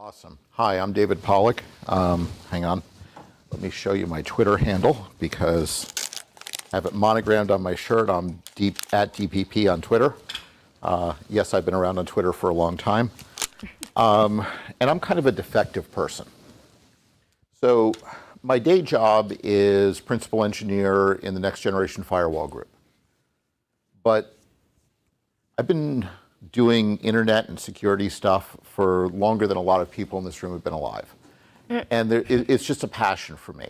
Awesome. Hi, I'm David Pollack. Hang on. Let me show you my Twitter handle because I have it monogrammed on my shirt. I'm at DPP on Twitter. Yes, I've been around on Twitter for a long time. And I'm kind of a defective person. So my day job is principal engineer in the next generation firewall group. But I've been doing internet and security stuff for longer than a lot of people in this room have been alive. And it's just a passion for me.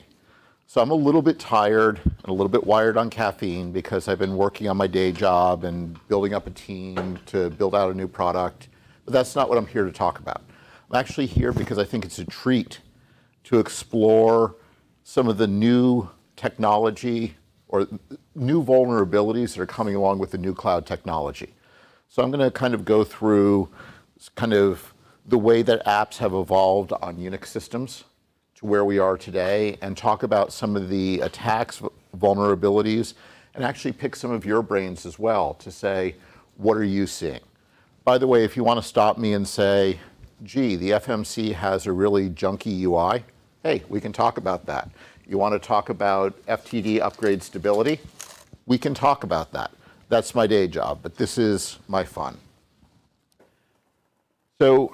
So I'm a little bit tired and a little bit wired on caffeine because I've been working on my day job and building up a team to build out a new product. But that's not what I'm here to talk about. I'm actually here because I think it's a treat to explore some of the new technology or new vulnerabilities that are coming along with the new cloud technology. So I'm going to kind of go through kind of the way that apps have evolved on Unix systems to where we are today and talk about some of the attacks, vulnerabilities, and actually pick some of your brains as well to say, what are you seeing? By the way, if you want to stop me and say, gee, the FMC has a really junky UI, hey, we can talk about that. You want to talk about FTD upgrade stability? We can talk about that. That's my day job, but this is my fun. So,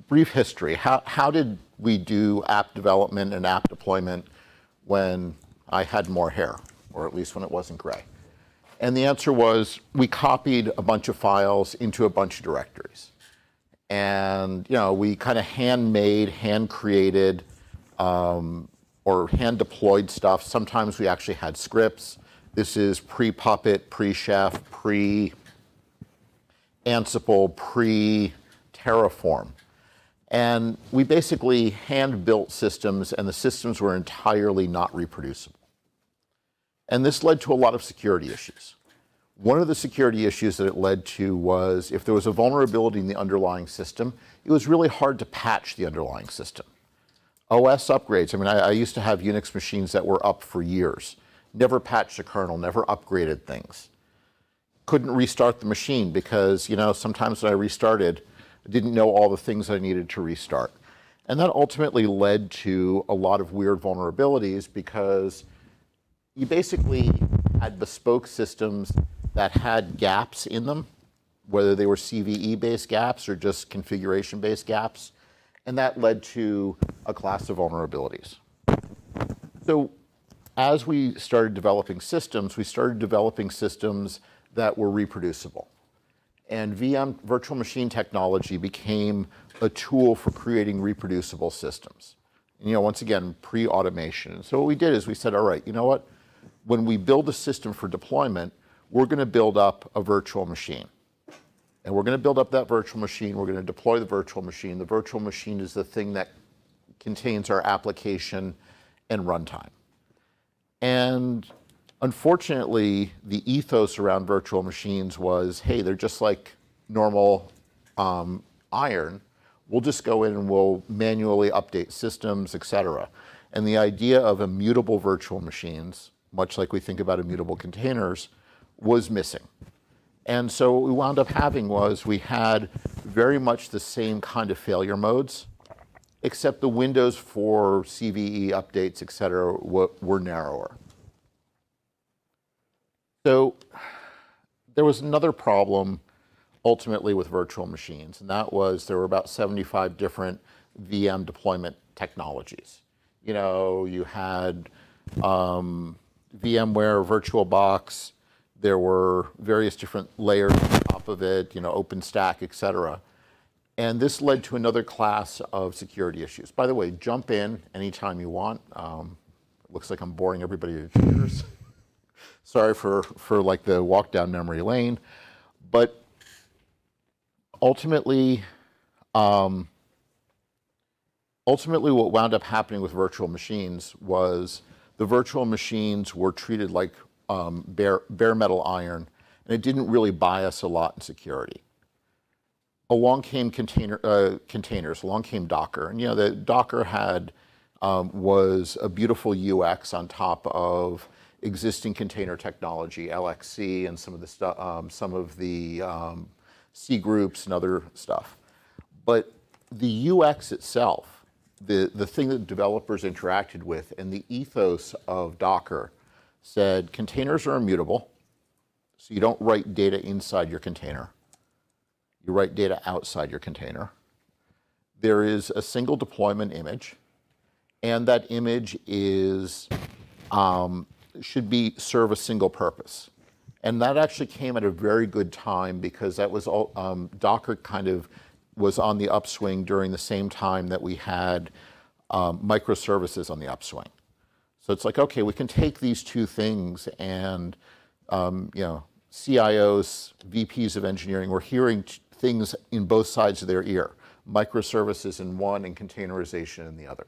brief history. How did we do app development and app deployment when I had more hair, or at least when it wasn't gray? And the answer was we copied a bunch of files into a bunch of directories. And we kind of handmade, hand-created, or hand-deployed stuff. Sometimes we actually had scripts. This is pre-Puppet, pre-Chef, pre-Ansible, pre-Terraform. And we basically hand-built systems, and the systems were entirely not reproducible. And this led to a lot of security issues. One of the security issues that it led to was if there was a vulnerability in the underlying system, it was really hard to patch the underlying system. OS upgrades, I mean, I used to have Unix machines that were up for years. Never patched the kernel, never upgraded things. Couldn't restart the machine because, sometimes when I restarted, I didn't know all the things I needed to restart. And that ultimately led to a lot of weird vulnerabilities because you basically had bespoke systems that had gaps in them, whether they were CVE-based gaps or just configuration-based gaps, and that led to a class of vulnerabilities. So as we started developing systems, that were reproducible. And VM, virtual machine technology, became a tool for creating reproducible systems. And, once again, pre-automation. So what we did is we said, all right, you know what? When we build a system for deployment, we're going to build up a virtual machine. And we're going to build up that virtual machine. We're going to deploy the virtual machine. The virtual machine is the thing that contains our application and runtime. And unfortunately, the ethos around virtual machines was, hey, they're just like normal iron. We'll just go in and we'll manually update systems, et cetera. And the idea of immutable virtual machines, much like we think about immutable containers, was missing. And so what we wound up having was we had very much the same kind of failure modes, except the windows for CVE updates, et cetera, were narrower. So there was another problem ultimately with virtual machines, and that was there were about 75 different VM deployment technologies. You had VMware, VirtualBox, there were various different layers on top of it, OpenStack, et cetera. And this led to another class of security issues. By the way, jump in anytime you want. Looks like I'm boring everybody to tears. Sorry for like the walk down memory lane. But ultimately what wound up happening with virtual machines was the virtual machines were treated like bare metal iron, and it didn't really buy us a lot in security. Along came containers, along came Docker, and the Docker was a beautiful UX on top of existing container technology, LXC, and some of the C groups and other stuff. But the UX itself, the thing that developers interacted with, and the ethos of Docker said containers are immutable, so you don't write data inside your container. You write data outside your container. There is a single deployment image, and that image is should serve a single purpose. And that actually came at a very good time because that was all, Docker kind of was on the upswing during the same time that we had microservices on the upswing. So it's like, okay, we can take these two things and, you know, CIOs, VPs of engineering, we're hearing things in both sides of their ear, microservices in one and containerization in the other.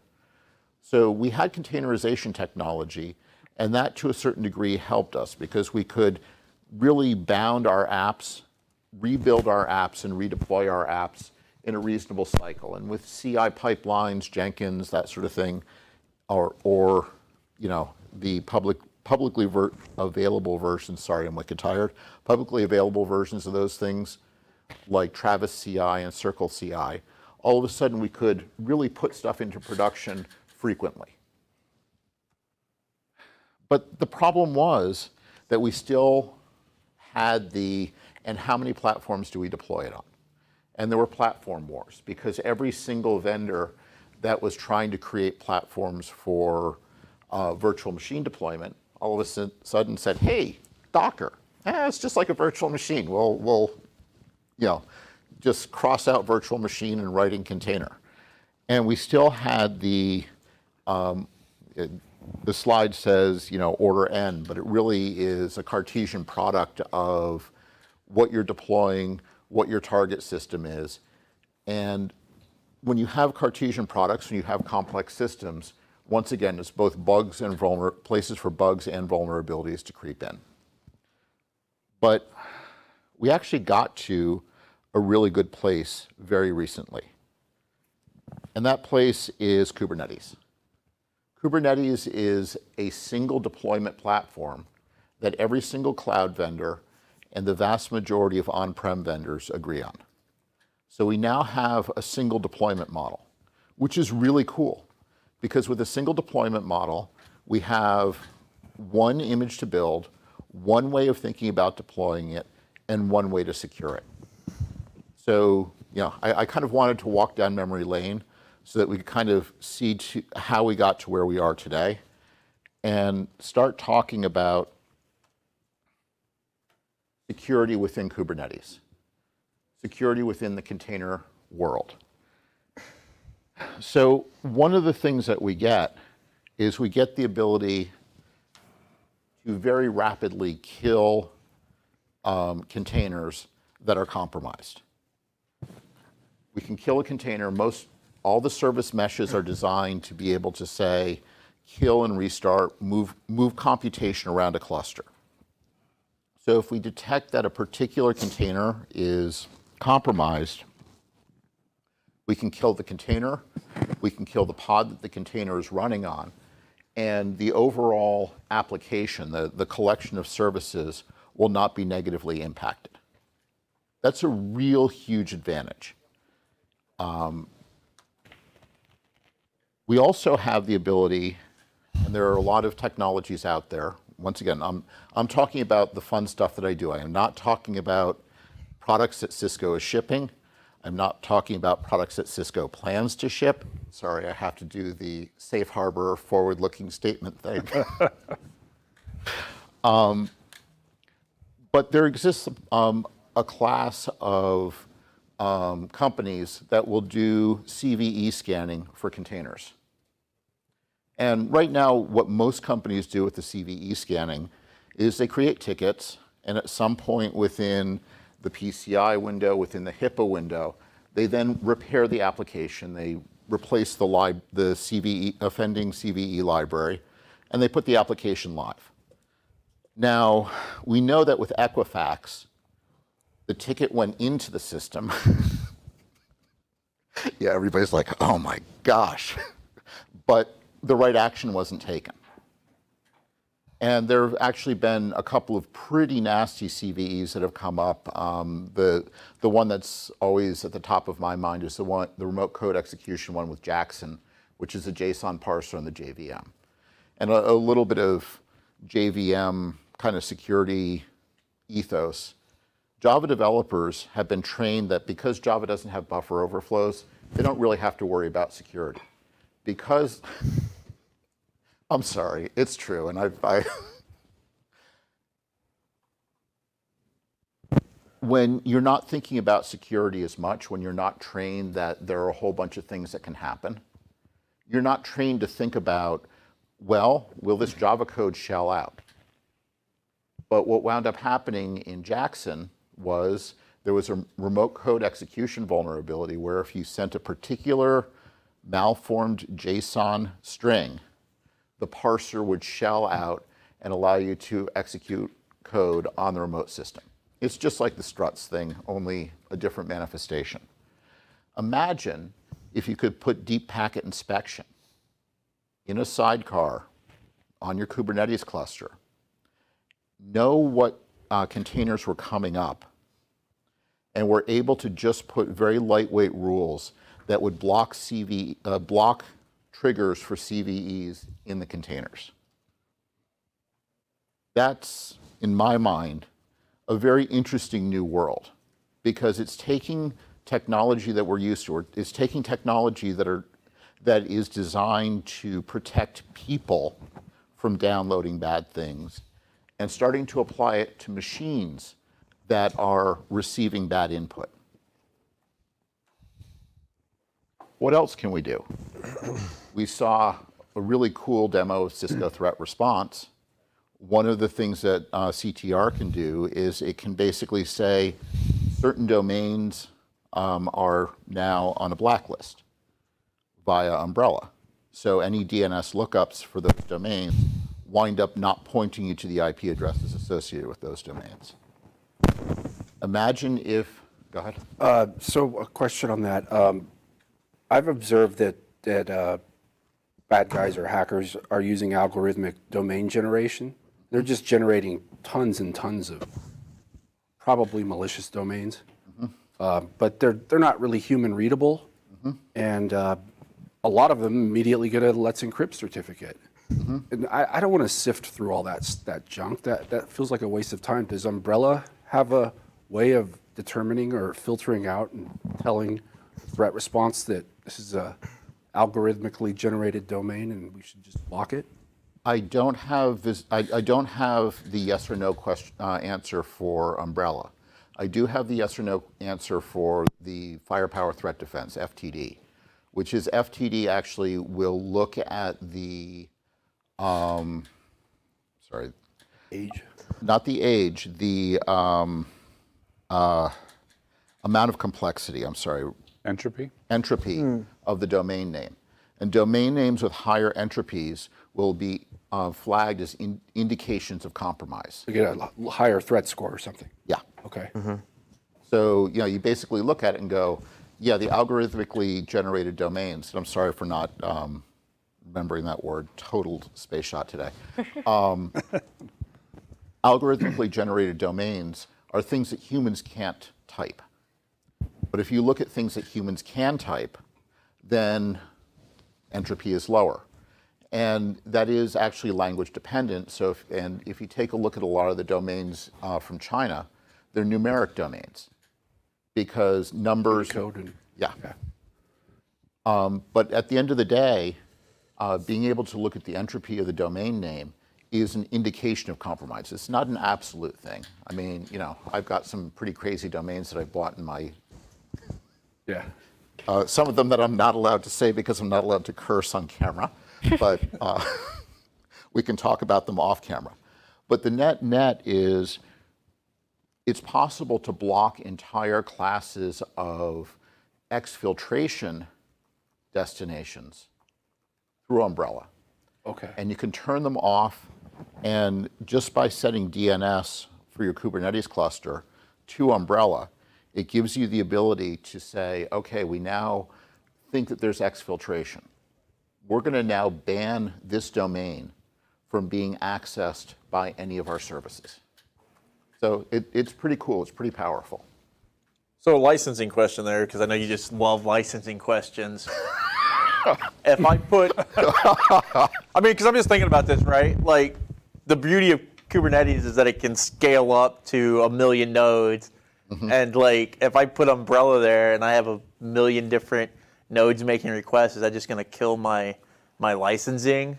So we had containerization technology, and that to a certain degree helped us because we could really bound our apps, rebuild our apps, and redeploy our apps in a reasonable cycle. And with CI pipelines, Jenkins, that sort of thing, or you know, the publicly available versions, sorry, I'm wicked tired, publicly available versions of those things, like Travis CI and Circle CI, all of a sudden we could really put stuff into production frequently. But the problem was that we still had and how many platforms do we deploy it on? And there were platform wars because every single vendor that was trying to create platforms for virtual machine deployment all of a sudden said, hey, Docker, it's just like a virtual machine. We'll you know, just cross out virtual machine and write in container. And we still had the slide says, you know, order n, but it really is a Cartesian product of what you're deploying, what your target system is. And when you have Cartesian products, when you have complex systems, once again, it's both bugs and places for bugs and vulnerabilities to creep in. But we actually got to a really good place very recently. And that place is Kubernetes. Kubernetes is a single deployment platform that every single cloud vendor and the vast majority of on-prem vendors agree on. So we now have a single deployment model, which is really cool because with a single deployment model, we have one image to build, one way of thinking about deploying it, and one way to secure it. So, you know, I kind of wanted to walk down memory lane so that we could kind of see how we got to where we are today and start talking about security within Kubernetes, security within the container world. So one of the things that we get is we get the ability to very rapidly kill containers that are compromised. We can kill a container. All the service meshes are designed to be able to say, kill and restart, move computation around a cluster. So if we detect that a particular container is compromised, we can kill the container, we can kill the pod that the container is running on, and the overall application, the collection of services, will not be negatively impacted. That's a real huge advantage. We also have the ability, and there are a lot of technologies out there. Once again, I'm talking about the fun stuff that I do. I am not talking about products that Cisco is shipping. I'm not talking about products that Cisco plans to ship. Sorry, I have to do the safe harbor forward-looking statement thing. But there exists a class of companies that will do CVE scanning for containers. And right now, what most companies do with the CVE scanning is they create tickets, and at some point within the PCI window, within the HIPAA window, they then repair the application. They replace the offending CVE library, and they put the application live. Now, we know that with Equifax, the ticket went into the system. Yeah, everybody's like, oh my gosh. But the right action wasn't taken. And there have actually been a couple of pretty nasty CVEs that have come up. The one that's always at the top of my mind is the remote code execution one with Jackson, which is a JSON parser on the JVM. And a little bit of JVM kind of security ethos. Java developers have been trained that because Java doesn't have buffer overflows, they don't really have to worry about security. Because, I'm sorry, it's true, and when you're not thinking about security as much, when you're not trained that there are a whole bunch of things that can happen, you're not trained to think about, well, will this Java code shell out? But what wound up happening in Jackson was there was a remote code execution vulnerability where if you sent a particular malformed JSON string, the parser would shell out and allow you to execute code on the remote system. It's just like the struts thing, only a different manifestation. Imagine if you could put deep packet inspection in a sidecar on your Kubernetes cluster, know what containers were coming up, and were able to just put very lightweight rules that would block block triggers for CVEs in the containers. That's, in my mind, a very interesting new world, because it's taking technology that we're used to, or it's taking technology that is designed to protect people from downloading bad things, and starting to apply it to machines that are receiving bad input. What else can we do? We saw a really cool demo of Cisco threat response. One of the things that CTR can do is it can basically say certain domains are now on a blacklist via Umbrella. So any DNS lookups for those domains wind up not pointing you to the IP addresses associated with those domains. Imagine if, go ahead. So a question on that. I've observed that bad guys or hackers are using algorithmic domain generation. They're just generating tons and tons of probably malicious domains, but they're not really human readable, and a lot of them immediately get a Let's Encrypt certificate. And I don't want to sift through all that junk. That feels like a waste of time. Does Umbrella have a way of determining or filtering out and telling threat response that this is a algorithmically generated domain and we should just block it? I don't have this. I don't have the yes or no question answer for Umbrella. I do have the yes or no answer for the Firepower Threat Defense (FTD), which is FTD actually will look at the Age? Not the age, the amount of complexity. I'm sorry. Entropy? Entropy of the domain name. And domain names with higher entropies will be flagged as indications of compromise. You get a higher threat score or something? Yeah. Okay. So you basically look at it and go, yeah, the algorithmically generated domains, and I'm sorry for not remembering that word, total space shot today. Algorithmically generated domains are things that humans can't type. But if you look at things that humans can type, then entropy is lower. And that is actually language dependent. So if you take a look at a lot of the domains from China, they're numeric domains because numbers. Code and, yeah. But at the end of the day, being able to look at the entropy of the domain name is an indication of compromise. It's not an absolute thing. I mean, I've got some pretty crazy domains that I bought in my. Yeah. Some of them that I'm not allowed to say because I'm not allowed to curse on camera, but we can talk about them off camera. But the net is it's possible to block entire classes of exfiltration destinations through Umbrella. Okay. And you can turn them off, and just by setting DNS for your Kubernetes cluster to Umbrella, it gives you the ability to say, okay, we now think that there's exfiltration. We're going to now ban this domain from being accessed by any of our services. So it's pretty cool. It's pretty powerful. So a licensing question there, because I know you just love licensing questions. If I put, I mean, because I'm just thinking about this, right? Like, the beauty of Kubernetes is that it can scale up to 1 million nodes. And like, if I put Umbrella there and I have 1 million different nodes making requests, is that just going to kill my licensing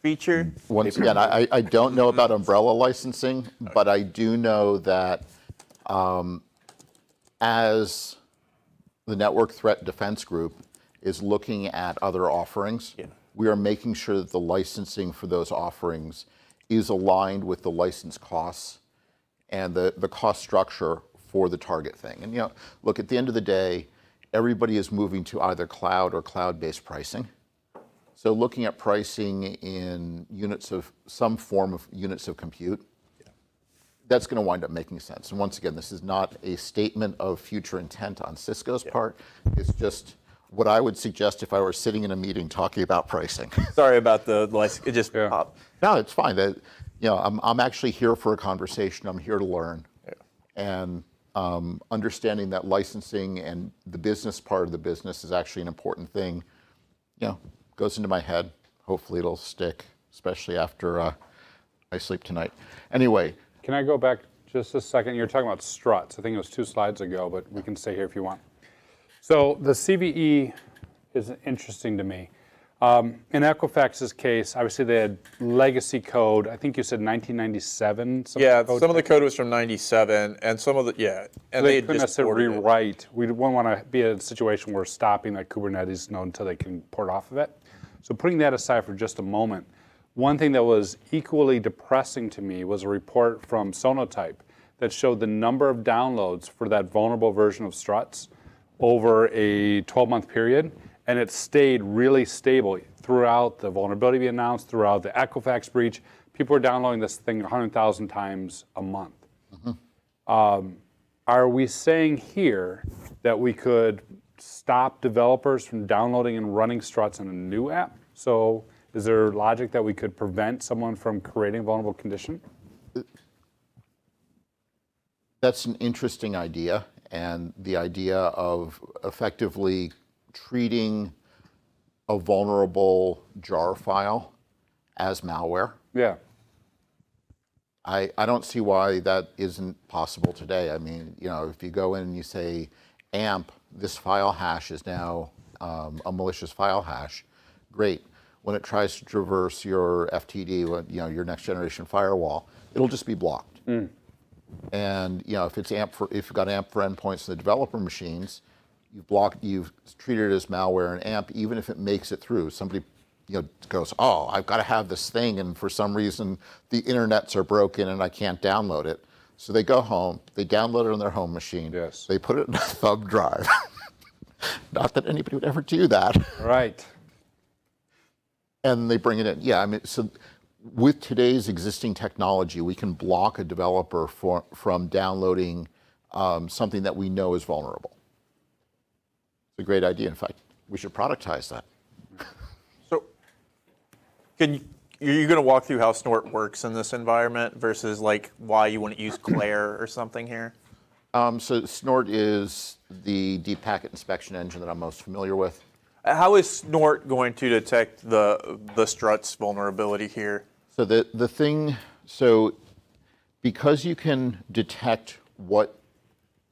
feature? Once again, I don't know about Umbrella licensing, but I do know that as the Network Threat Defense Group is looking at other offerings, we are making sure that the licensing for those offerings is aligned with the license costs and the cost structure for the target thing. And look, at the end of the day, everybody is moving to either cloud or cloud-based pricing. So looking at pricing in units of some form of units of compute, that's going to wind up making sense. And once again, this is not a statement of future intent on Cisco's part. It's just what I would suggest if I were sitting in a meeting talking about pricing. Sorry about the license. It just popped. No, it's fine. I'm actually here for a conversation. I'm here to learn. And understanding that licensing and the business part of the business is actually an important thing, goes into my head. Hopefully it'll stick, especially after I sleep tonight. Anyway. Can I go back just a second? You're talking about struts. I think it was 2 slides ago, but we can stay here if you want. So the CVE is interesting to me. In Equifax's case, obviously they had legacy code. I think you said 1997. Some of the code was from 97, and some of the, and they couldn't necessarily rewrite. We don't want to be in a situation where we're stopping that Kubernetes node until they can port off of it. So putting that aside for just a moment, one thing that was equally depressing to me was a report from Sonotype that showed the number of downloads for that vulnerable version of struts over a 12-month period, and it stayed really stable throughout the vulnerability we announced, throughout the Equifax breach. People were downloading this thing 100,000 times a month. Are we saying here that we could stop developers from downloading and running struts in a new app? So is there logic that we could prevent someone from creating a vulnerable condition? That's an interesting idea, and the idea of effectively treating a vulnerable jar file as malware. Yeah. I don't see why that isn't possible today. I mean, if you go in and you say, AMP, this file hash is now a malicious file hash, great. When it tries to traverse your FTD, your next generation firewall, it'll just be blocked. And if it's if you've got AMP for endpoints in the developer machines, you've treated it as malware in AMP, even if it makes it through. Somebody goes, oh, I've got to have this thing, and for some reason the internets are broken and I can't download it. So they go home, they download it on their home machine, they put it in a thumb drive. Not that anybody would ever do that. Right. And they bring it in. Yeah, I mean, so with today's existing technology, we can block a developer from downloading something that we know is vulnerable. It's a great idea. In fact, we should productize that. So, you're going to walk through how Snort works in this environment versus like why you wouldn't use Claire or something here? So Snort is the deep packet inspection engine that I'm most familiar with. How is Snort going to detect the struts vulnerability here? So because you can detect what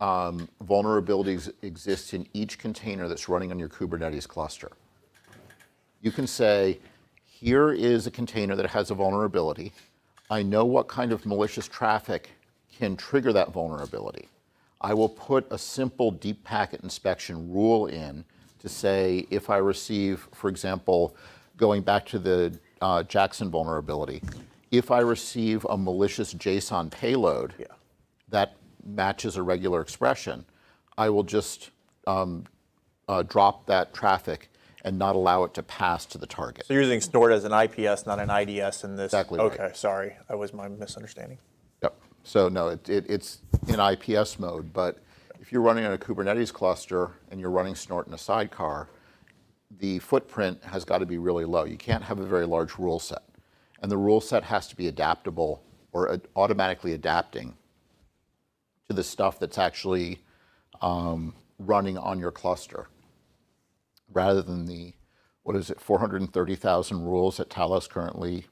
vulnerabilities exist in each container that's running on your Kubernetes cluster, you can say, here is a container that has a vulnerability. I know what kind of malicious traffic can trigger that vulnerability. I will put a simple deep packet inspection rule in to say if I receive, for example, going back to the Jackson vulnerability, if I receive a malicious JSON payload that matches a regular expression, I will just drop that traffic and not allow it to pass to the target. So you're using Snort as an IPS, not an IDS in this? Exactly right. Okay, right. sorry. That was my misunderstanding. Yep. So no, it's in IPS mode, but if you're running on a Kubernetes cluster and you're running Snort in a sidecar, the footprint has got to be really low. You can't have a very large rule set. and the rule set has to be adaptable or automatically adapting to the stuff that's actually running on your cluster, rather than the, what is it, 430,000 rules that Talos currently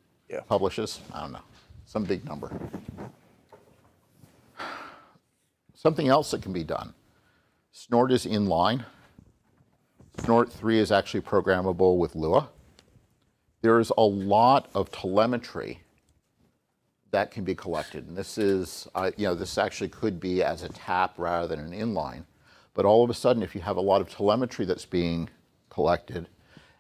publishes? I don't know, some big number. Something else that can be done. Snort is inline. Snort 3 is actually programmable with Lua. There is a lot of telemetry that can be collected. And this is, this actually could be as a tap rather than an inline. But all of a sudden, if you have a lot of telemetry that's being collected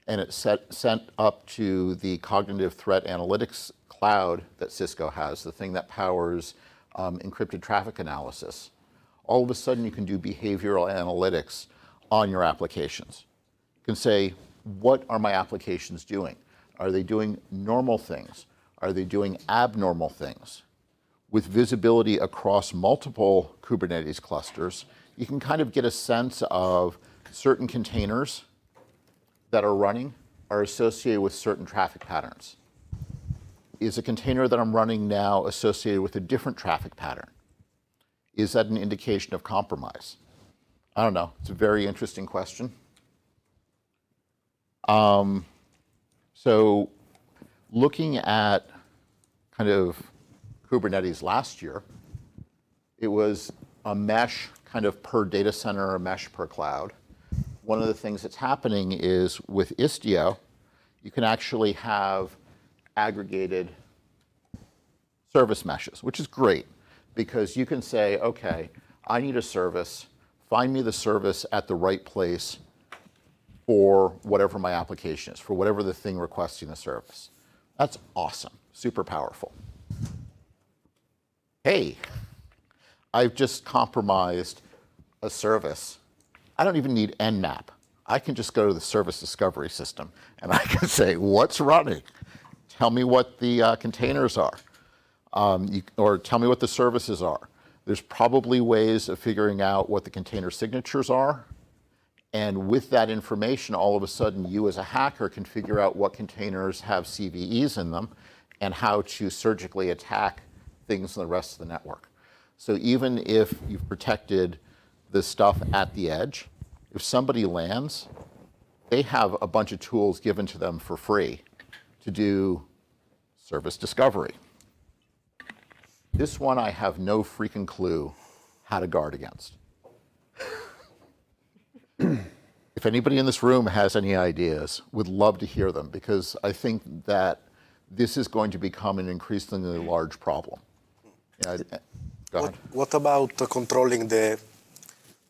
and it's sent up to the cognitive threat analytics cloud that Cisco has, the thing that powers encrypted traffic analysis, all of a sudden you can do behavioral analytics on your applications. You can say, what are my applications doing? Are they doing normal things? Are they doing abnormal things? With visibility across multiple Kubernetes clusters, you can kind of get a sense of certain containers that are running are associated with certain traffic patterns. Is a container that I'm running now associated with a different traffic pattern? Is that an indication of compromise? I don't know. It's a very interesting question. So looking at kind of Kubernetes last year, it was a mesh kind of per data center, a mesh per cloud. One of the things that's happening is with Istio, you can actually have aggregated service meshes, which is great because you can say, okay, I need a service, find me the service at the right place for whatever my application is, for whatever the thing requesting the service. That's awesome, super powerful. Hey, I've just compromised a service. I don't even need Nmap. I can just go to the service discovery system and I can say, what's running? Tell me what the containers are, or tell me what the services are. There's probably ways of figuring out what the container signatures are. And with that information, all of a sudden, you as a hacker can figure out what containers have CVEs in them and how to surgically attack things in the rest of the network. So even if you've protected the stuff at the edge, if somebody lands, they have a bunch of tools given to them for free to do service discovery. This one I have no freaking clue how to guard against. If anybody in this room has any ideas, would love to hear them because I think that this is going to become an increasingly large problem. Go ahead. What about controlling the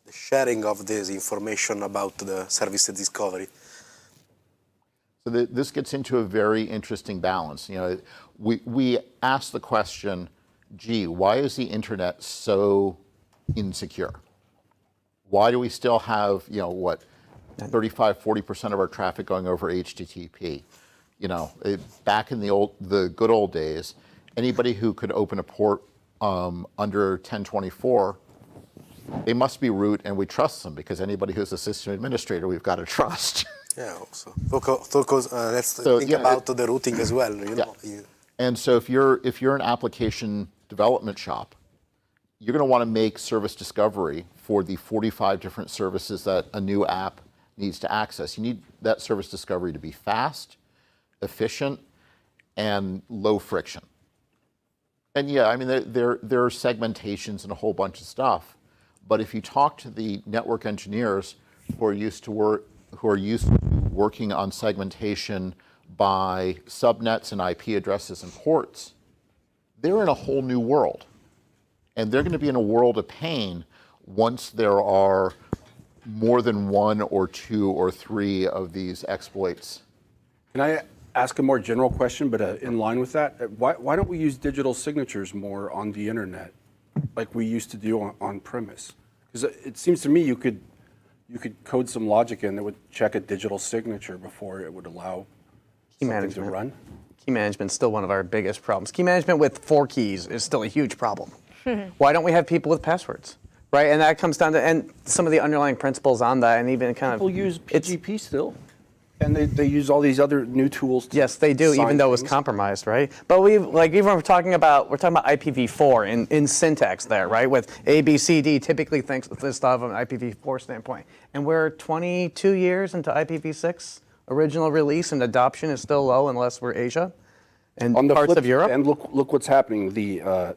sharing of this information about the service discovery? So this gets into a very interesting balance. We ask the question, gee, why is the internet so insecure? Why do we still have, 35, 40% of our traffic going over HTTP? Back in the good old days, anybody who could open a port under 1024, they must be root, and we trust them because anybody who's a system administrator, we've got to trust. Yeah, also. Let's think about the routing as well. And so if you're an application development shop, you're going to want to make service discovery for the 45 different services that a new app needs to access. You need that service discovery to be fast, efficient, and low friction. And there are segmentations and a whole bunch of stuff. But if you talk to the network engineers who are used to working on segmentation by subnets and IP addresses and ports, they're in a whole new world. And they're going to be in a world of pain once there are more than one or two or three of these exploits. Can I ask a more general question, but in line with that? Why don't we use digital signatures more on the internet like we used to do on premise? Because it seems to me you could code some logic in that would check a digital signature before it would allow something to run. Key management is still one of our biggest problems. Key management with 4 keys is still a huge problem. Why don't we have people with passwords, right? And that comes down to, and some of the underlying principles on that, and even kind people use PGP still. And they use all these other new tools. Yes, they do, sign even though it's things. compromised, right? But even we're talking about IPv4 in syntax there, right? With A, B, C, D, typically thinks of this stuff from an IPv4 standpoint. And we're 22 years into IPv6 original release, and adoption is still low unless we're Asia and On the parts flip, of Europe. And look what's happening. The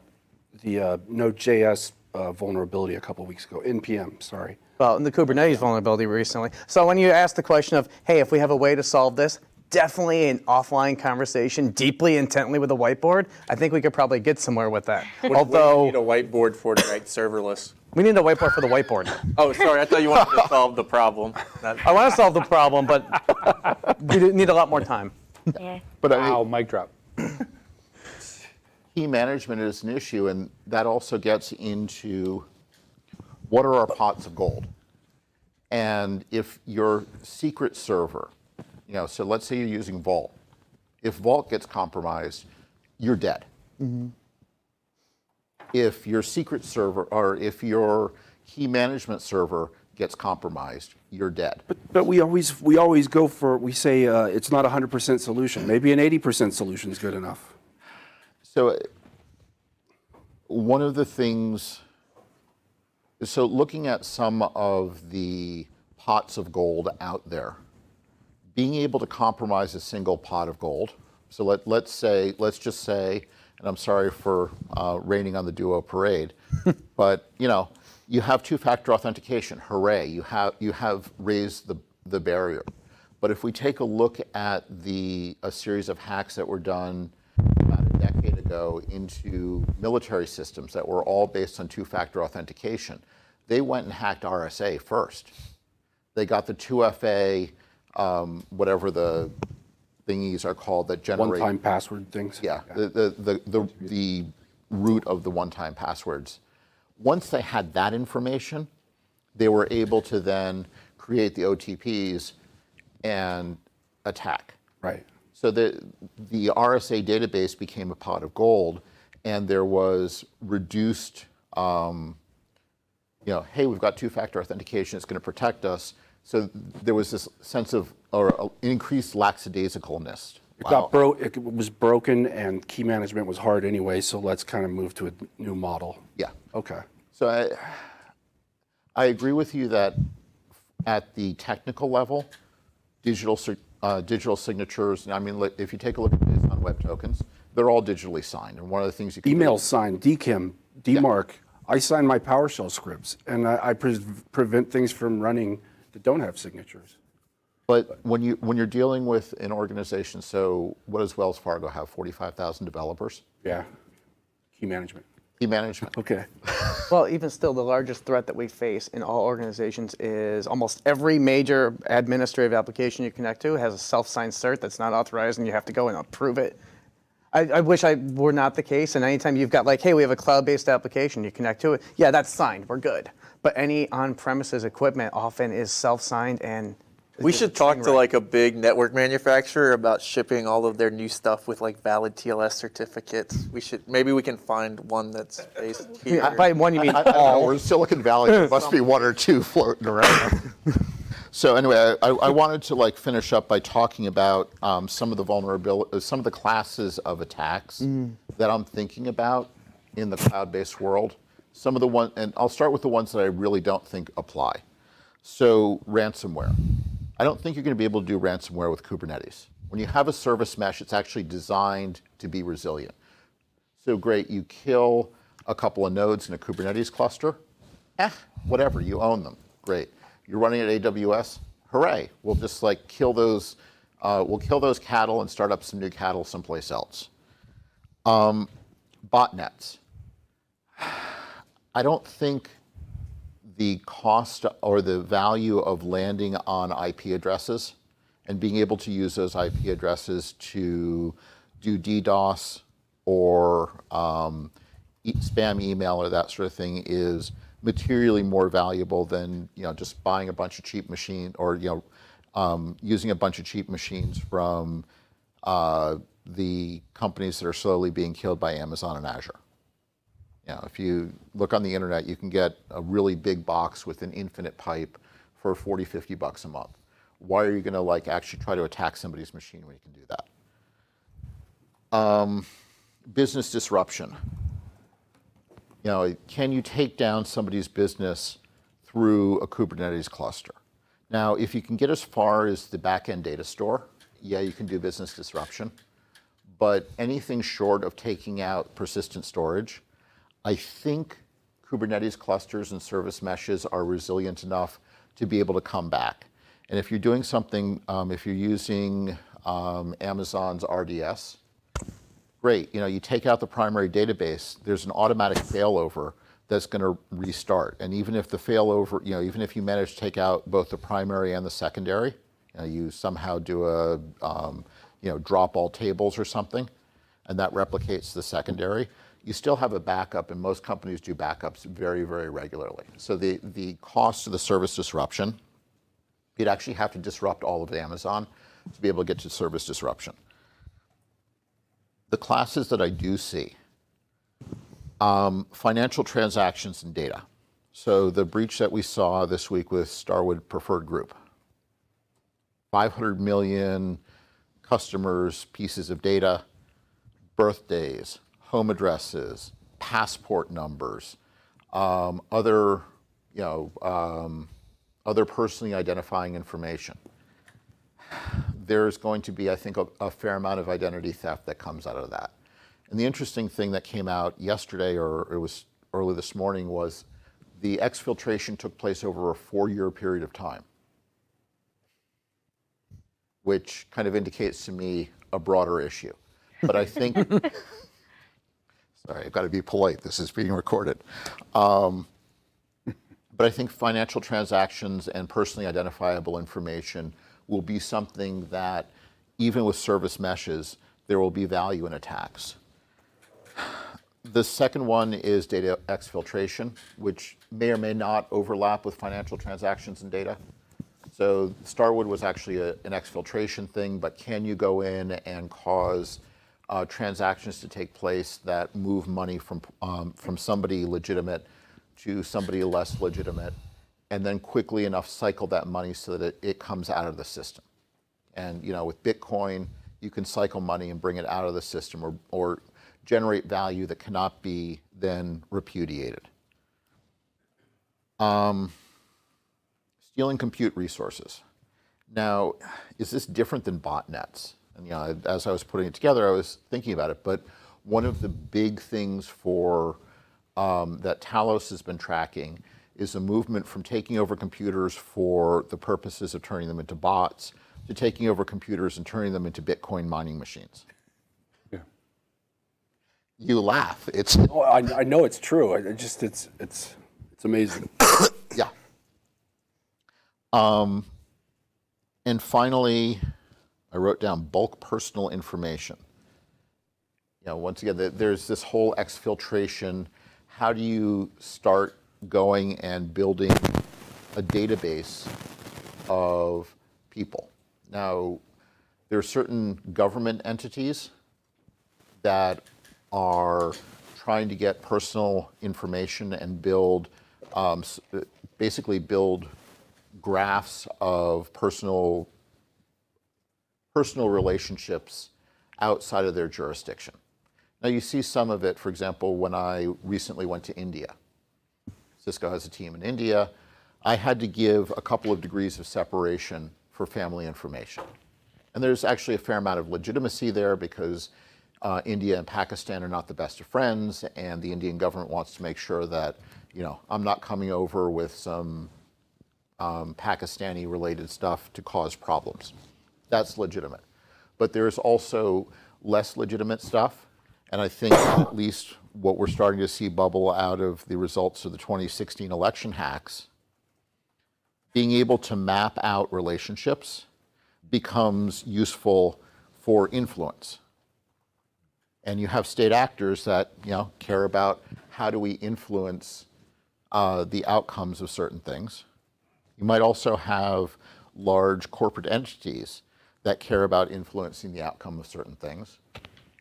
Node.js vulnerability a couple weeks ago, NPM, sorry. Well, and the Kubernetes vulnerability recently. So when you ask the question of, hey, if we have a way to solve this, definitely an offline conversation, deeply, intently with a whiteboard, I think we could probably get somewhere with that. Although, what do you need a whiteboard for to write serverless? We need a whiteboard for the whiteboard. Oh, sorry, I thought you wanted to solve the problem. I want to solve the problem, but we need a lot more time. Yeah. But Wow, mic drop. key management is an issue, and that also gets into what are our pots of gold? And if your secret server, so let's say you're using Vault. If Vault gets compromised, you're dead. Mm-hmm. If your secret server, or if your key management server gets compromised, you're dead. But we always go for, we say it's not a 100% solution. Maybe an 80% solution is good enough. So one of the things, so looking at some of the pots of gold out there, being able to compromise a single pot of gold. So let's just say, and I'm sorry for raining on the Duo parade, but you have two-factor authentication. Hooray! You have raised the barrier. But if we take a look at a series of hacks that were done about a decade ago into military systems that were all based on two-factor authentication, they went and hacked RSA first. They got the 2FA, whatever the thingies are called that generate One-time password things. Yeah, the root of the one-time passwords. Once they had that information, they were able to then create the OTPs and attack. Right. So the RSA database became a pot of gold, and there was reduced, hey, we've got two-factor authentication, it's going to protect us. So there was this sense of, or increased lackadaisicalness. It was broken, and key management was hard anyway, so let's kind of move to a new model. Yeah. Okay. So I agree with you that at the technical level, digital signatures, I mean, if you take a look at this on web tokens, they're all digitally signed. And one of the things you can Email signed, DKIM, DMARC. Yeah. I sign my PowerShell scripts, and I prevent things from running that don't have signatures. But when you're dealing with an organization, so what does Wells Fargo have? 45,000 developers? Yeah. Key management. Key management. Okay. Well, even still, the largest threat that we face in all organizations is almost every major administrative application you connect to has a self-signed cert that's not authorized, and you have to go and approve it. I wish I were not the case, and anytime you've got hey, we have a cloud-based application, you connect to it, yeah, that's signed, we're good. But any on-premises equipment often is self-signed, and we should talk to a big network manufacturer about shipping all of their new stuff with valid TLS certificates. Maybe we can find one that's based here. By one you mean all. We're in Silicon Valley. There must be one or two floating around. So anyway, I wanted to finish up by talking about some of the classes of attacks that I'm thinking about in the cloud-based world. Some of the ones, and I'll start with the ones that I really don't think apply. So ransomware. I don't think you're going to be able to do ransomware with Kubernetes. When you have a service mesh, it's actually designed to be resilient. So great, you kill a couple of nodes in a Kubernetes cluster. Whatever, you own them. Great. You're running at AWS. Hooray! We'll just kill those. We'll kill those cattle and start up some new cattle someplace else. Botnets. I don't think the cost or the value of landing on IP addresses and being able to use those IP addresses to do DDoS or spam email or that sort of thing is materially more valuable than just buying a bunch of cheap machines or using a bunch of cheap machines from the companies that are slowly being killed by Amazon and Azure. If you look on the internet, you can get a really big box with an infinite pipe for $40, $50 a month. Why are you going to like actually try to attack somebody's machine when you can do that? Business disruption. You know, can you take down somebody's business through a Kubernetes cluster? Now, if you can get as far as the backend data store, yeah, you can do business disruption. But anything short of taking out persistent storage, I think Kubernetes clusters and service meshes are resilient enough to be able to come back. And if you're doing something, if you're using Amazon's RDS, great. You know, you take out the primary database, there's an automatic failover that's going to restart. And even if the failover, you know, even if you manage to take out both the primary and the secondary, you know, you somehow do a, you know, drop all tables or something, and that replicates the secondary, you still have a backup, and most companies do backups very, very regularly. So the cost of the service disruption, you'd actually have to disrupt all of Amazon to be able to get to service disruption. The classes that I do see, financial transactions and data. So the breach that we saw this week with Starwood Preferred Group, 500 million customers' pieces of data, birthdays, home addresses, passport numbers, other, you know, other personally identifying information. There's going to be, I think, a fair amount of identity theft that comes out of that. And the interesting thing that came out yesterday, or it was early this morning, was the exfiltration took place over a 4-year period of time, which kind of indicates to me a broader issue. But I think, sorry, I've got to be polite, this is being recorded. But I think financial transactions and personally identifiable information will be something that, even with service meshes, there will be value in attacks. The second one is data exfiltration, which may or may not overlap with financial transactions and data. So Starwood was actually an exfiltration thing, but can you go in and cause transactions to take place that move money from somebody legitimate to somebody less legitimate, and then quickly enough cycle that money so that it comes out of the system? And you know, with Bitcoin, you can cycle money and bring it out of the system, or generate value that cannot be then repudiated. Stealing compute resources. Now, is this different than botnets? And you know, as I was putting it together, I was thinking about it, but one of the big things for that Talos has been tracking is a movement from taking over computers for the purposes of turning them into bots to taking over computers and turning them into Bitcoin mining machines. Yeah. You laugh. It's Oh, I know it's true. It's amazing. yeah. And finally, I wrote down bulk personal information. You know, once again, there's this whole exfiltration. How do you start going and building a database of people? Now, there are certain government entities that are trying to get personal information and build, basically build graphs of personal relationships outside of their jurisdiction. Now, you see some of it, for example, when I recently went to India. Cisco has a team in India. I had to give a couple of degrees of separation for family information. And there's actually a fair amount of legitimacy there because India and Pakistan are not the best of friends, and the Indian government wants to make sure that, you know, I'm not coming over with some Pakistani-related stuff to cause problems. That's legitimate. But there's also less legitimate stuff, and I think at least what we're starting to see bubble out of the results of the 2016 election hacks, being able to map out relationships becomes useful for influence. And you have state actors that, you know, care about how do we influence the outcomes of certain things. You might also have large corporate entities that care about influencing the outcome of certain things.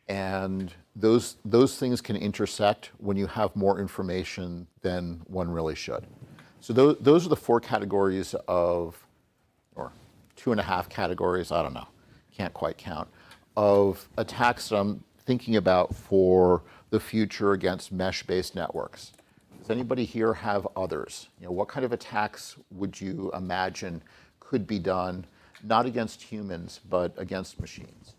And those things can intersect when you have more information than one really should. So those are the 4 categories of, or 2.5 categories, I don't know, can't quite count, of attacks that I'm thinking about for the future against mesh-based networks. Does anybody here have others? You know, what kind of attacks would you imagine could be done, not against humans, but against machines?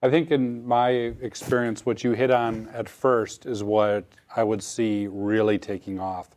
I think in my experience, what you hit on at first is what I would see really taking off.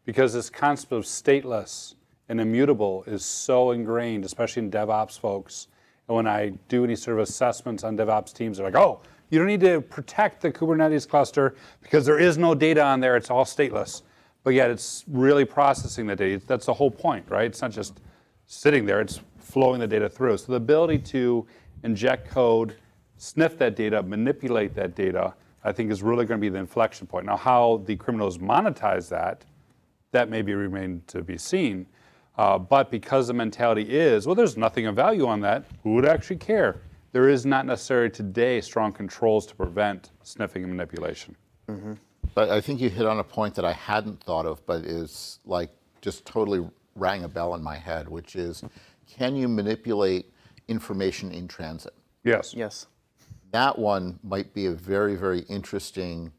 Because this concept of stateless and immutable is so ingrained, especially in DevOps folks. And when I do any sort of assessments on DevOps teams, they're like, oh, you don't need to protect the Kubernetes cluster because there is no data on there, it's all stateless. But yet it's really processing the data. That's the whole point, right? It's not just sitting there, it's flowing the data through. So the ability to inject code, sniff that data, manipulate that data, I think is really going to be the inflection point. Now, how the criminals monetize that may be remain to be seen. But because the mentality is, well, there's nothing of value on that, who would actually care? There is not necessarily today strong controls to prevent sniffing and manipulation. Mm-hmm. But I think you hit on a point that I hadn't thought of, but is like just totally rang a bell in my head, which is, can you manipulate information in transit? Yes. Yes. That one might be a very, very interesting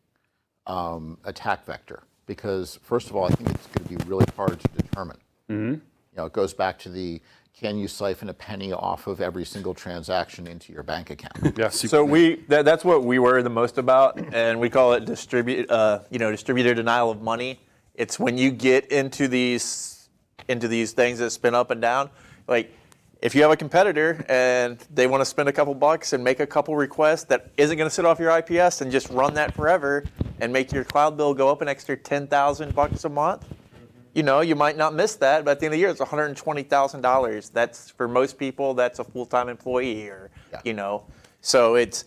attack vector, because first of all, I think it's going to be really hard to determine. Mm-hmm. You know, it goes back to the, can you siphon a penny off of every single transaction into your bank account? Yeah. So that's what we worry the most about, and we call it distributed denial of money. It's when you get into these things that spin up and down. Like, if you have a competitor and they want to spend a couple bucks and make a couple requests that isn't going to sit off your IPS and just run that forever and make your cloud bill go up an extra $10,000 a month, you know, you might not miss that, but at the end of the year, it's $120,000. That's, for most people, that's a full-time employee, or, you know. So it's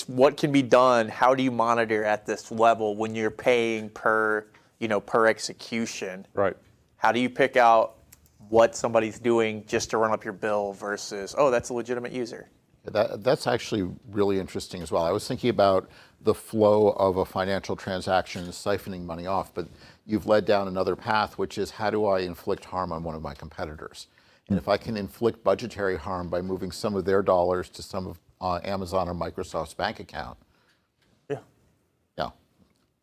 what can be done. How do you monitor at this level when you're paying per execution? Right. How do you pick out what somebody's doing just to run up your bill versus, oh, that's a legitimate user? That's actually really interesting as well. I was thinking about the flow of a financial transaction siphoning money off, but you've led down another path, which is, how do I inflict harm on one of my competitors? And if I can inflict budgetary harm by moving some of their dollars to some of Amazon or Microsoft's bank account. Yeah.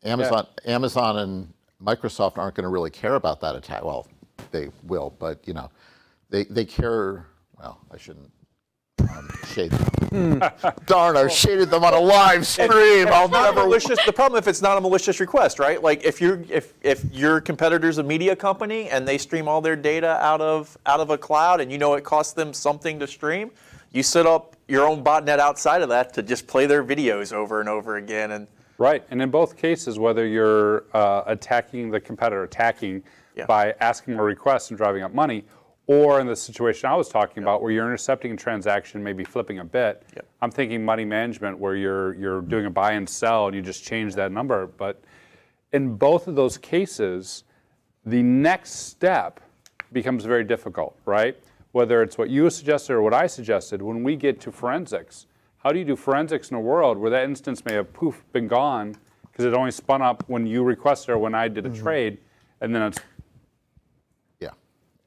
Amazon and Microsoft aren't going to really care about that attack. Well, they will, but you know, they care. Well, I shouldn't shade them. Darn, I shaded them on a live stream. I'll never. The problem if it's not a malicious request, right? Like if your competitor's a media company and they stream all their data out of a cloud, and you know it costs them something to stream, you set up your own botnet outside of that to just play their videos over and over again. And right, and in both cases, whether you're attacking the competitor, by asking a request and driving up money, or in the situation I was talking about where you're intercepting a transaction, maybe flipping a bit. I'm thinking money management where you're doing a buy and sell and you just change that number. But in both of those cases, the next step becomes very difficult, right? Whether it's what you suggested or what I suggested, when we get to forensics, how do you do forensics in a world where that instance may have been gone because it only spun up when you requested or when I did a trade, and then it's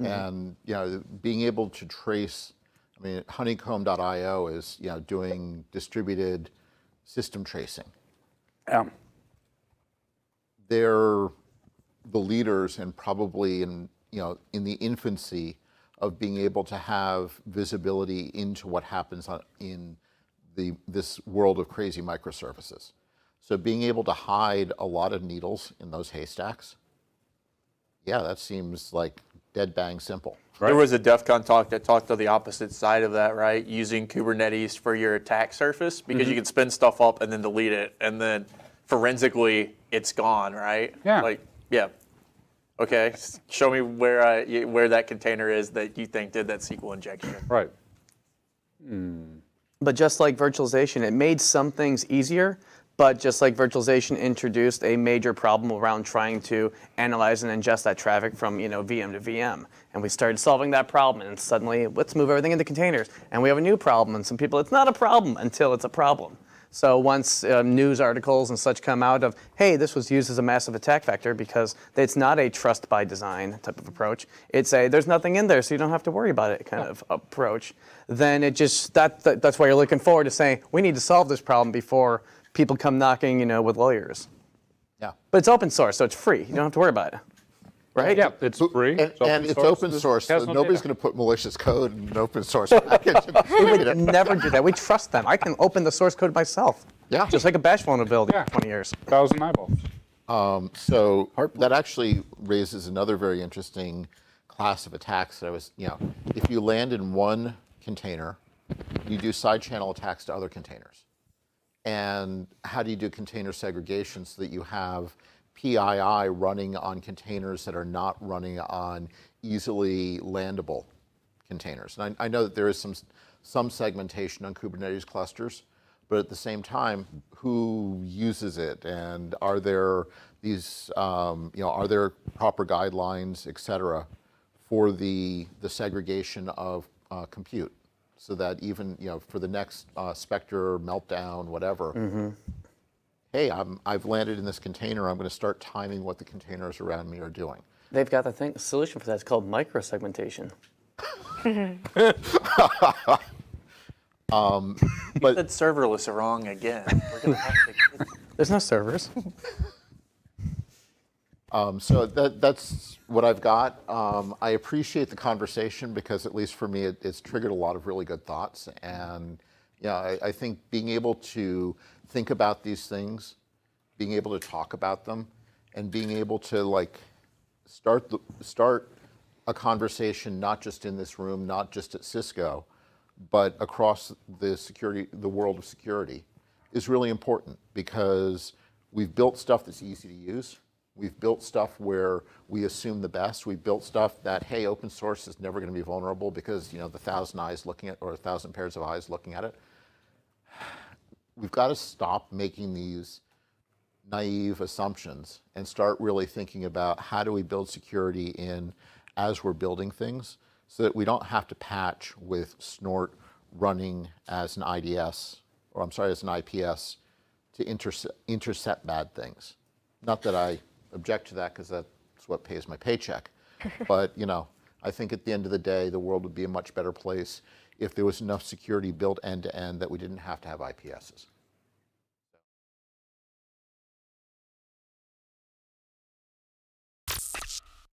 and you know, being able to trace, I mean, honeycomb.io is, you know, doing distributed system tracing. They're the leaders and probably in the infancy of being able to have visibility into what happens in this world of crazy microservices. So being able to hide a lot of needles in those haystacks, yeah, that seems like dead bang simple. Right. There was a DEF CON talk that talked to the opposite side of that, right? Using Kubernetes for your attack surface, because you can spin stuff up and then delete it, and then forensically it's gone, right? Yeah. Like, yeah. Okay, show me where that container is that you think did that SQL injection. Right. But just like virtualization, it made some things easier. But just like virtualization introduced a major problem around trying to analyze and ingest that traffic from VM to VM. And we started solving that problem, and suddenly, let's move everything into containers. And we have a new problem, and some people, it's not a problem until it's a problem. So once news articles and such come out of, hey, this was used as a massive attack vector because it's not a trust by design type of approach. It's a there's nothing in there, so you don't have to worry about it kind of approach. Then it just that's why you're looking forward to saying we need to solve this problem before people come knocking, with lawyers. Yeah. But it's open source, so it's free. You don't have to worry about it. Right? Yeah, it's free. And it's open source, so nobody's going to put malicious code in an open source package. We would never do that. We trust them. I can open the source code myself. Yeah. Just like a bash vulnerability Yeah. for 20 years. 1,000 eyeballs. So that actually raises another very interesting class of attacks that I was, if you land in one container, you do side channel attacks to other containers. And how do you do container segregation so that you have PII running on containers that are not running on easily landable containers? And I know that there is some segmentation on Kubernetes clusters, but at the same time, who uses it, and are there these, are there proper guidelines, et cetera, for the segregation of compute, so that even for the next Spectre meltdown, whatever. Hey, I've landed in this container. I'm going to start timing what the containers around me are doing. They've got the solution for that. It's called microsegmentation. But that serverless wrong again. We're gonna have to There's no servers. So that's what I've got. I appreciate the conversation because, at least for me, it's triggered a lot of really good thoughts. And I think being able to think about these things, being able to talk about them, and being able to start a conversation not just in this room, not just at Cisco, but across the world of security, is really important, because we've built stuff that's easy to use. We've built stuff where we assume the best. We've built stuff that, hey, open source is never going to be vulnerable because the 1,000 eyes looking at, or 1,000 pairs of eyes looking at it. We've got to stop making these naive assumptions and start really thinking about how do we build security in as we're building things, so that we don't have to patch with Snort running as an IDS, or I'm sorry, as an IPS to intercept bad things. Not that I object to that, because that's what pays my paycheck. But I think at the end of the day, the world would be a much better place if there was enough security built end to end that we didn't have to have IPSs.